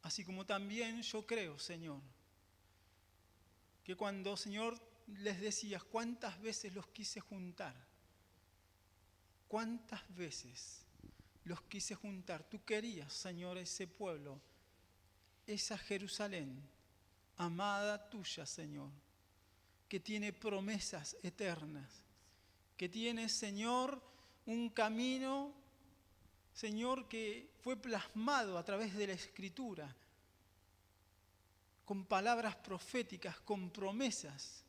Así como también yo creo, Señor, que cuando, Señor, les decías cuántas veces los quise juntar, cuántas veces los quise juntar. Tú querías, Señor, ese pueblo, esa Jerusalén, amada tuya, Señor, que tiene promesas eternas, que tiene, Señor, un camino, Señor, que fue plasmado a través de la Escritura, con palabras proféticas, con promesas.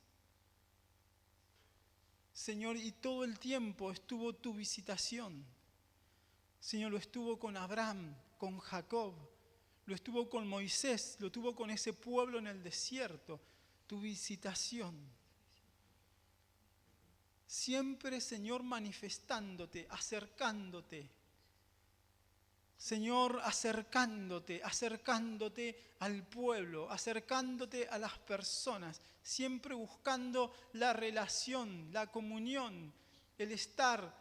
Señor, y todo el tiempo estuvo tu visitación. Señor, lo estuvo con Abraham, con Jacob, lo estuvo con Moisés, lo tuvo con ese pueblo en el desierto, tu visitación. siempre, Señor, manifestándote, acercándote. Señor, acercándote al pueblo, acercándote a las personas, siempre buscando la relación, la comunión, el estar.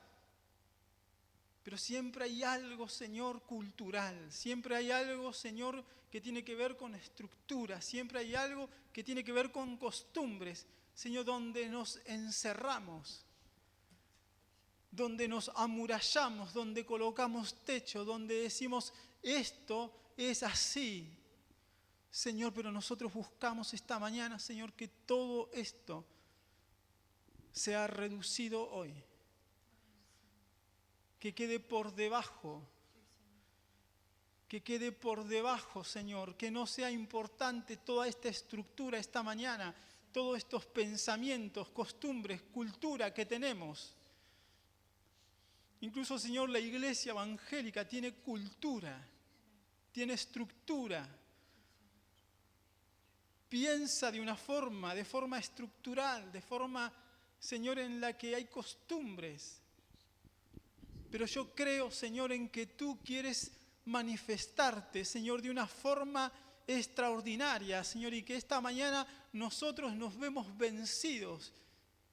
Pero siempre hay algo, Señor, cultural, siempre hay algo, Señor, que tiene que ver con estructura, siempre hay algo que tiene que ver con costumbres, Señor, donde nos encerramos, donde nos amurallamos, donde colocamos techo, donde decimos, esto es así. Señor, pero nosotros buscamos esta mañana, Señor, que todo esto sea reducido hoy. Que quede por debajo. Que quede por debajo, Señor. Que no sea importante toda esta estructura esta mañana, todos estos pensamientos, costumbres, cultura que tenemos. Incluso, Señor, la iglesia evangélica tiene cultura, tiene estructura. Piensa de forma estructural, de forma, Señor, en la que hay costumbres. Pero yo creo, Señor, en que tú quieres manifestarte, Señor, de una forma extraordinaria, Señor, y que esta mañana nosotros nos vemos vencidos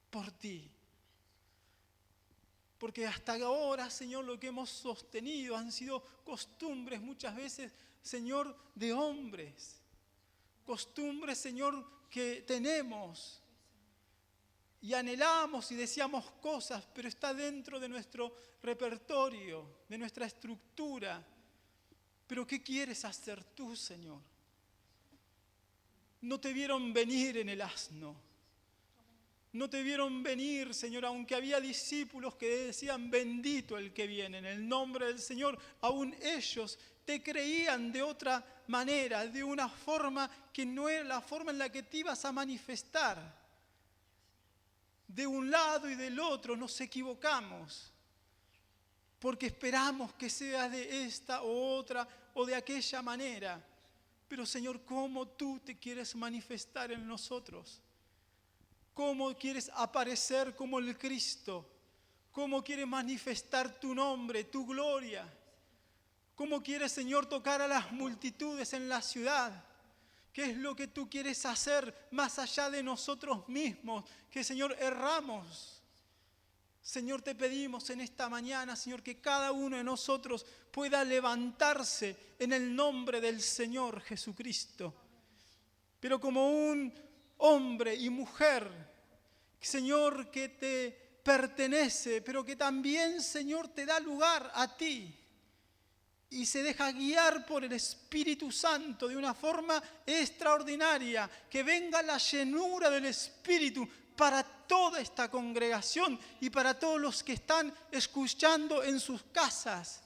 por ti. Porque hasta ahora, Señor, lo que hemos sostenido han sido costumbres muchas veces, Señor, de hombres. Costumbres, Señor, que tenemos y anhelamos y deseamos cosas, pero está dentro de nuestro repertorio, de nuestra estructura. Pero ¿qué quieres hacer tú, Señor? No te vieron venir en el asno. No te vieron venir, Señor, aunque había discípulos que decían, bendito el que viene, en el nombre del Señor. Aún ellos te creían de otra manera, de una forma que no era la forma en la que te ibas a manifestar. De un lado y del otro nos equivocamos, porque esperamos que sea de esta o otra o de aquella manera. Pero, Señor, ¿cómo tú te quieres manifestar en nosotros? ¿Cómo quieres aparecer como el Cristo? ¿Cómo quieres manifestar tu nombre, tu gloria? ¿Cómo quieres, Señor, tocar a las multitudes en la ciudad? ¿Qué es lo que tú quieres hacer más allá de nosotros mismos? Que, Señor, erramos. Señor, te pedimos en esta mañana, Señor, que cada uno de nosotros pueda levantarse en el nombre del Señor Jesucristo. Pero como un hombre y mujer, Señor, que te pertenece, pero que también, Señor, te da lugar a ti y se deja guiar por el Espíritu Santo de una forma extraordinaria, que venga la llenura del Espíritu para toda esta congregación y para todos los que están escuchando en sus casas.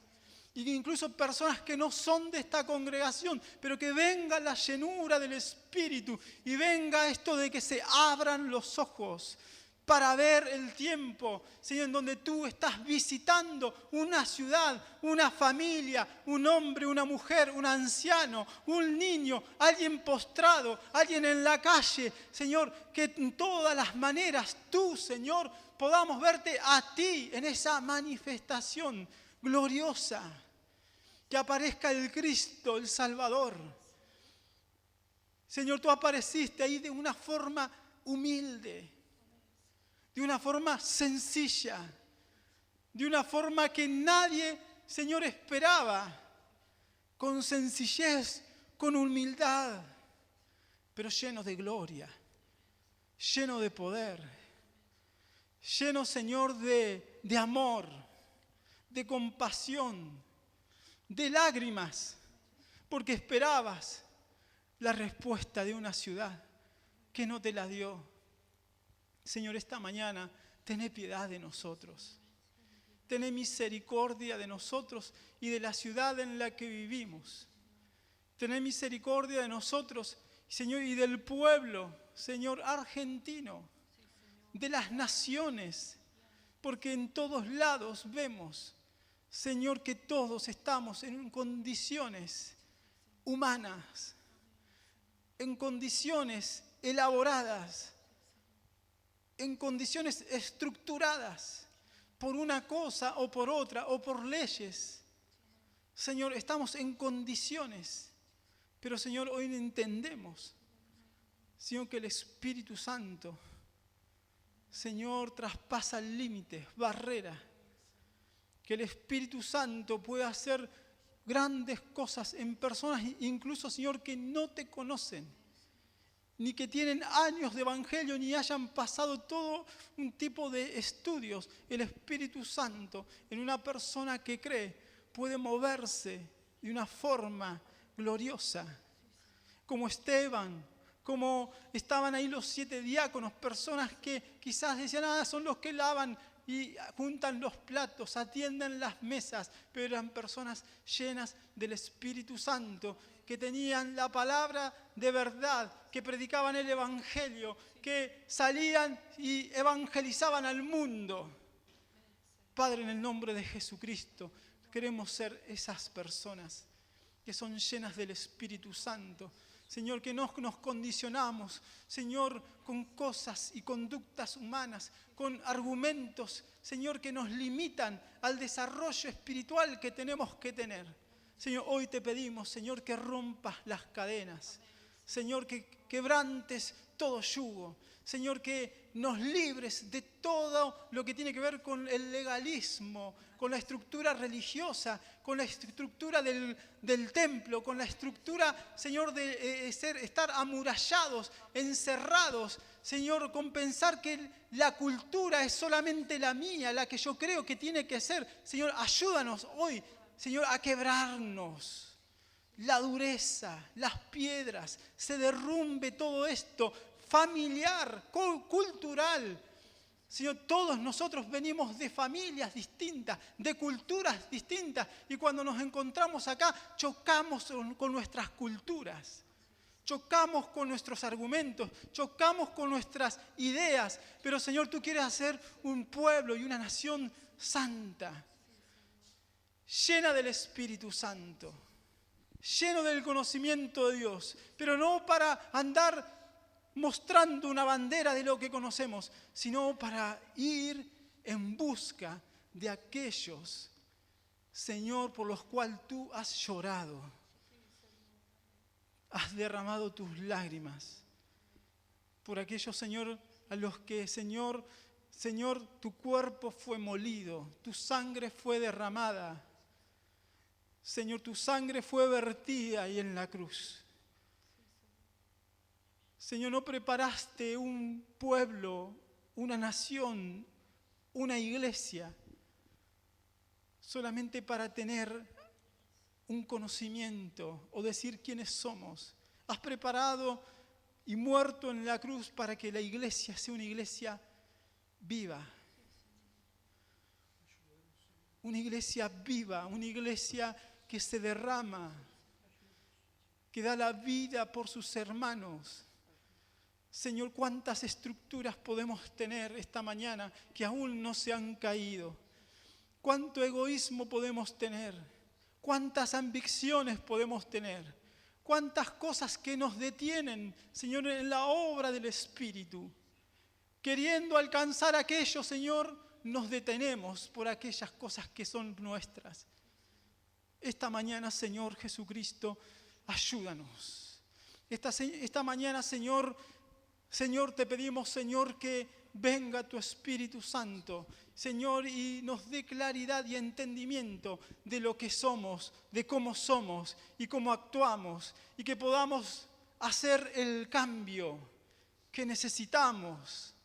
Y incluso personas que no son de esta congregación, pero que venga la llenura del Espíritu y venga esto de que se abran los ojos para ver el tiempo, Señor, en donde tú estás visitando una ciudad, una familia, un hombre, una mujer, un anciano, un niño, alguien postrado, alguien en la calle, Señor, que en todas las maneras tú, Señor, podamos verte a ti en esa manifestación gloriosa, que aparezca el Cristo, el Salvador. Señor, tú apareciste ahí de una forma humilde, de una forma sencilla, de una forma que nadie, Señor, esperaba, con sencillez, con humildad, pero lleno de gloria, lleno de poder, lleno, Señor, de amor, de compasión, de lágrimas, porque esperabas la respuesta de una ciudad que no te la dio. Señor, esta mañana, tené piedad de nosotros. Tené misericordia de nosotros y de la ciudad en la que vivimos. Tené misericordia de nosotros, Señor, y del pueblo, Señor, argentino, de las naciones, porque en todos lados vemos, Señor, que todos estamos en condiciones humanas, en condiciones elaboradas, en condiciones estructuradas por una cosa o por otra o por leyes. Señor, estamos en condiciones, pero Señor, hoy entendemos, Señor, que el Espíritu Santo, Señor, traspasa límites, barreras, que el Espíritu Santo puede hacer grandes cosas en personas, incluso, Señor, que no te conocen, ni que tienen años de evangelio, ni hayan pasado todo un tipo de estudios. El Espíritu Santo en una persona que cree puede moverse de una forma gloriosa. Como Esteban, como estaban ahí los 7 diáconos, personas que quizás decían, son los que lavan y juntan los platos, atienden las mesas, pero eran personas llenas del Espíritu Santo, que tenían la palabra de verdad, que predicaban el Evangelio, que salían y evangelizaban al mundo. Padre, en el nombre de Jesucristo, queremos ser esas personas que son llenas del Espíritu Santo. Señor, que no nos condicionamos, Señor, con cosas y conductas humanas, con argumentos, Señor, que nos limitan al desarrollo espiritual que tenemos que tener. Señor, hoy te pedimos, Señor, que rompas las cadenas. Señor, que quebrantes todo yugo. Señor, que nos libres de todo lo que tiene que ver con el legalismo, con la estructura religiosa, con la estructura del templo, con la estructura, Señor, de estar amurallados, encerrados, Señor, con pensar que la cultura es solamente la mía, la que yo creo que tiene que ser. Señor, ayúdanos hoy, Señor, a quebrarnos la dureza, las piedras, se derrumbe todo esto familiar, cultural. Señor, todos nosotros venimos de familias distintas, de culturas distintas, y cuando nos encontramos acá chocamos con nuestras culturas, chocamos con nuestros argumentos, chocamos con nuestras ideas, pero Señor, tú quieres hacer un pueblo y una nación santa, llena del Espíritu Santo, lleno del conocimiento de Dios, pero no para andar mostrando una bandera de lo que conocemos, sino para ir en busca de aquellos, Señor, por los cuales tú has llorado, has derramado tus lágrimas, por aquellos, Señor, a los que, Señor, tu cuerpo fue molido, tu sangre fue derramada, Señor, tu sangre fue vertida ahí en la cruz. Señor, no preparaste un pueblo, una nación, una iglesia, solamente para tener un conocimiento o decir quiénes somos. Has preparado y muerto en la cruz para que la iglesia sea una iglesia viva. Una iglesia viva, una iglesia que se derrama, que da la vida por sus hermanos. Señor, cuántas estructuras podemos tener esta mañana que aún no se han caído. Cuánto egoísmo podemos tener. Cuántas ambiciones podemos tener. Cuántas cosas que nos detienen, Señor, en la obra del Espíritu. Queriendo alcanzar aquello, Señor, nos detenemos por aquellas cosas que son nuestras. Esta mañana, Señor Jesucristo, ayúdanos. Esta mañana, Señor, te pedimos, Señor, que venga tu Espíritu Santo, Señor, y nos dé claridad y entendimiento de lo que somos, de cómo somos y cómo actuamos, y que podamos hacer el cambio que necesitamos,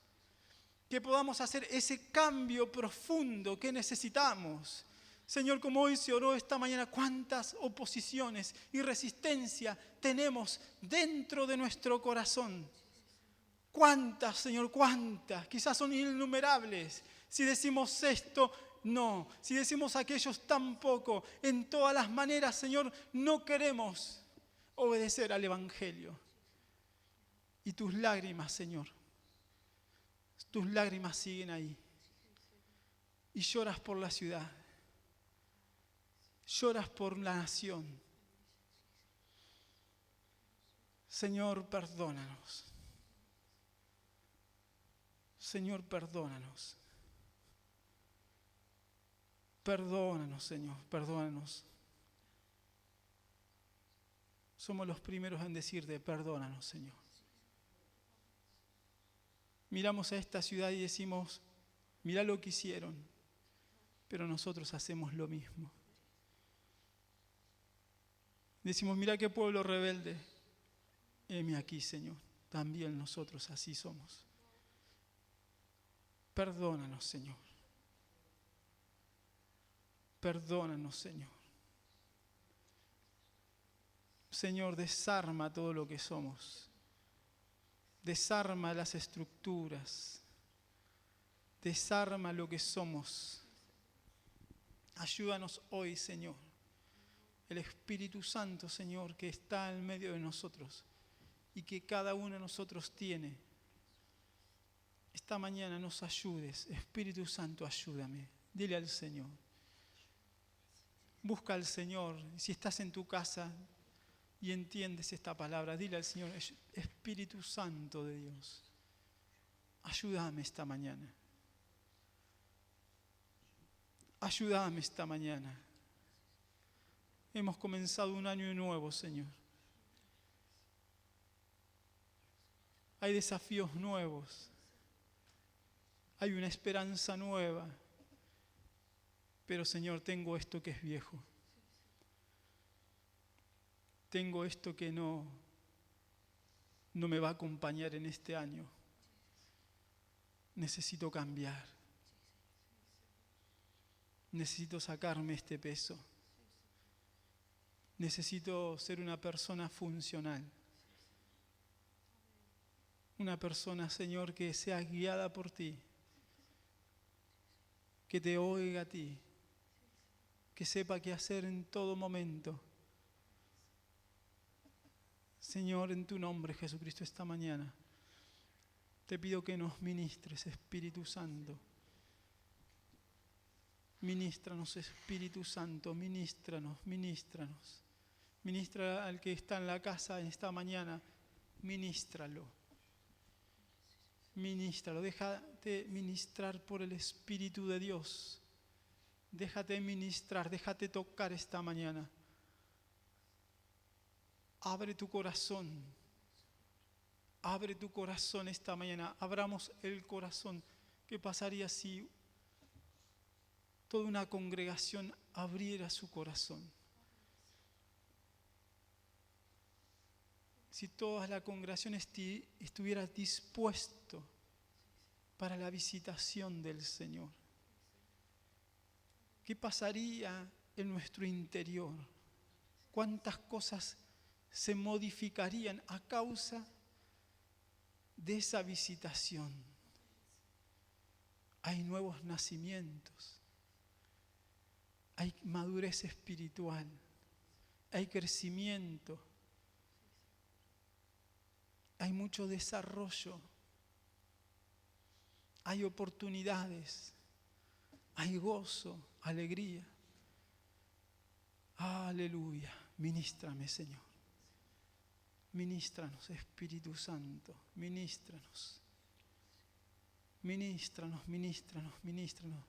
que podamos hacer ese cambio profundo que necesitamos. Señor, como hoy se oró esta mañana, cuántas oposiciones y resistencia tenemos dentro de nuestro corazón. ¿Cuántas, Señor? ¿Cuántas? Quizás son innumerables. Si decimos esto, no. Si decimos aquellos, tampoco. En todas las maneras, Señor, no queremos obedecer al Evangelio. Y tus lágrimas, Señor, tus lágrimas siguen ahí. Y lloras por la ciudad. Lloras por la nación. Señor, perdónanos. Señor, perdónanos. Perdónanos, Señor, perdónanos. Somos los primeros en decirte, perdónanos, Señor. Miramos a esta ciudad y decimos, mirá lo que hicieron, pero nosotros hacemos lo mismo. Decimos, mirá qué pueblo rebelde. Heme aquí, Señor, también nosotros así somos. Perdónanos, Señor. Perdónanos, Señor. Señor, desarma todo lo que somos. Desarma las estructuras. Desarma lo que somos. Ayúdanos hoy, Señor. El Espíritu Santo, Señor, que está en medio de nosotros y que cada uno de nosotros tiene. Esta mañana nos ayudes. Espíritu Santo, ayúdame. Dile al Señor. Busca al Señor. Si estás en tu casa y entiendes esta palabra, dile al Señor, Espíritu Santo de Dios, ayúdame esta mañana. Ayúdame esta mañana. Hemos comenzado un año nuevo, Señor. Hay desafíos nuevos. Hay una esperanza nueva. Pero, Señor, tengo esto que es viejo. Tengo esto que no me va a acompañar en este año. Necesito cambiar. Necesito sacarme este peso. Necesito ser una persona funcional. Una persona, Señor, que sea guiada por ti. Que te oiga a ti. Que sepa qué hacer en todo momento. Señor, en tu nombre, Jesucristo, esta mañana, te pido que nos ministres, Espíritu Santo. Ministranos, Espíritu Santo, ministranos, ministranos. Ministra al que está en la casa en esta mañana, ministralo. Ministralo, déjate ministrar por el Espíritu de Dios. Déjate ministrar, déjate tocar esta mañana. Abre tu corazón. Abre tu corazón esta mañana. Abramos el corazón. ¿Qué pasaría si toda una congregación abriera su corazón? Si toda la congregación estuviera dispuesto para la visitación del Señor. ¿Qué pasaría en nuestro interior? ¿Cuántas cosas se modificarían a causa de esa visitación? Hay nuevos nacimientos, hay madurez espiritual, hay crecimiento, hay mucho desarrollo, hay oportunidades, hay gozo, alegría. Aleluya. Ministrame, Señor. Ministranos, Espíritu Santo. Ministranos. Ministranos, ministranos, ministranos.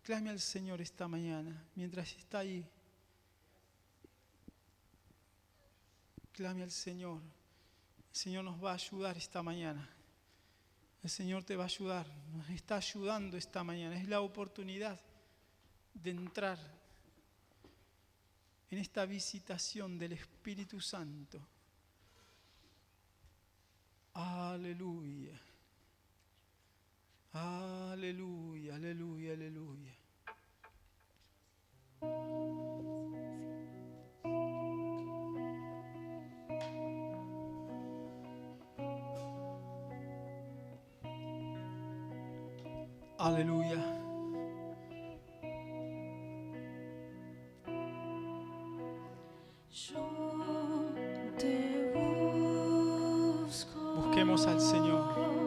Clame al Señor esta mañana, mientras está ahí. Clame al Señor. El Señor nos va a ayudar esta mañana. El Señor te va a ayudar. Nos está ayudando esta mañana. Es la oportunidad de entrar en esta visitación del Espíritu Santo. Aleluya. Aleluya, aleluya, aleluya. Aleluya. Busquemos al Señor.